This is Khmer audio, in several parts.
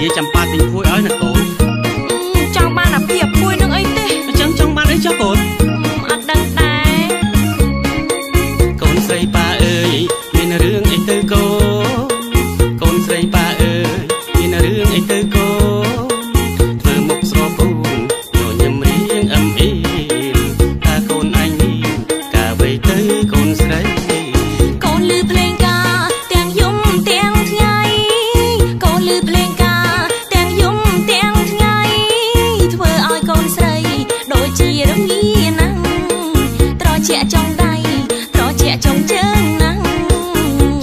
ងាយចាំប៉ាទិញភួយឲ្យណាកូនចង់បានអាភាពភួយនឹងអីទេអញ្ចឹងចង់បានអីចុះកូនអត់ដឹងដែរកូនស្រីប៉ាអើយមានរឿងអីទៅកូនកូនស្រីប៉ាអើយមានរឿងអីទៅកូនធ្វើមុខស្រពូនញញឹមរៀងអឹមអីតាកូនអញមានកាវៃទៅកូនស្រីកូនលឺភ្លេងការទាំងយំទាំងថ្ងៃកូនលឺភ្លេងការទាំងយំទាំងថ្ងៃធ្វើឲ្យកូនស្រីដូចជារងាណាស់ត្រជាក់ចុងដៃត្រជាក់ចុងជើងណាស់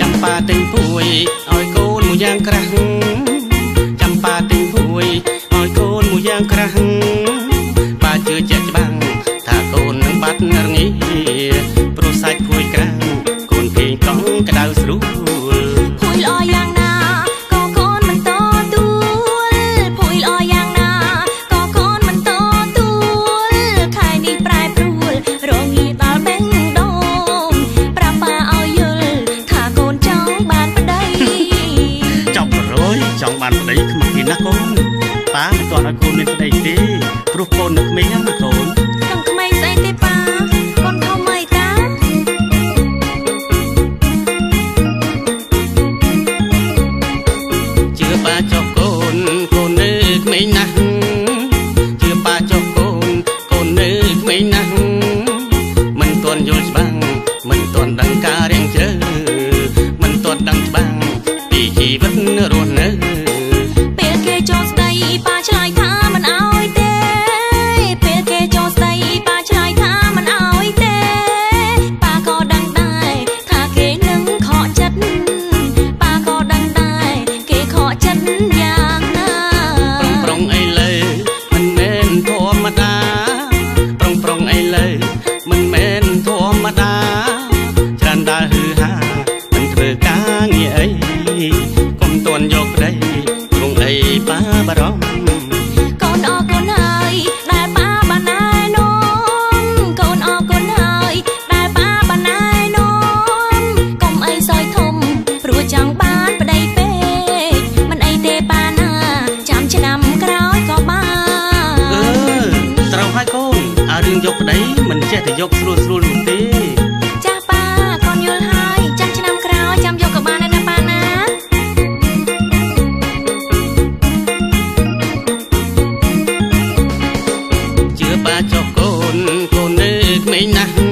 ចាំប៉ាទិញភួយឲ្យកូនមួយយ៉ាងក្រាស់ចាំប៉ាទិញភួយឲ្យកូនមួយយ៉ាងក្រាស់ប៉ាជឿជាក់ច្បាស់ថាកូននឹងបាត់រងាព្រោះសាច់ភួយក្រាស់កូនគេងកង់ក្តៅស្រួលភួយល្អយ៉ាងណាក៏កូនមិនតទួលភួយល្អយ៉ាងណាក៏កូនមិនតទួលខែនេះប្រែប្រួលរងាដល់បេះដូងប្រាប់ប៉ាឲ្យយល់ថាកូនចង់បានប្តីចង់100ចង់បានប្តីខ្មាស់គេណាកូនប៉ាមិនទាន់ឲ្យកូនមានប្តីទេព្រោះកូននៅក្មេងណាកូនក្នុងក្មេងស្អីទេប៉ាកូនធំអីតាជឿប៉ាចុះកូនកូននៅក្មេងណាស់ជឿប៉ាចុះកូនកូននៅក្មេងណាស់មិនទាន់យល់ច្បាស់មិនទាន់ដឹងការរៀងជ្រៅមិនទាន់ដឹងច្បាស់ពីជីវិតរស់នៅពេលគេចូលស្ដីប៉ាឆ្លើយថាមិនអោយទេពេលគេចូលស្ដីប៉ាឆ្លើយថាមិនអោយទេប៉ាក៏ដឹងដែរថាគេនឹងខកចិត្តប៉ាក៏ដឹងដែរគេខកចិត្តយ៉ាងណាប្រុងអីលើមិនមែនធម្មតាប្រុងអីលើមិនមែនធម្មតាច្រើនដើរហឺហាមិនធ្វើការងារអីកុំទាន់យកប្តីព្រោះអីប៉ាបារម្ភកូនអរគុណហើយដែលប៉ាបានណែនាំកូនអរគុណហើយដែលប៉ាបានណែនាំកុំអីសោយធំព្រោះចង់បានប្តីពេកមិនអីទេប៉ាណាចាំឆ្នាំក្រោយក៏បានត្រូវហើយកូនអារឿងយកប្តីមិនចេះតែយកស្រួលនោះទេចាស់ប៉ាកូនយល់ហើយចាំឆ្នាំក្រោយចាំយកក៏បានដែរណាប៉ាណាជឿប៉ាចុះកូនកូននៅក្មេងណាស់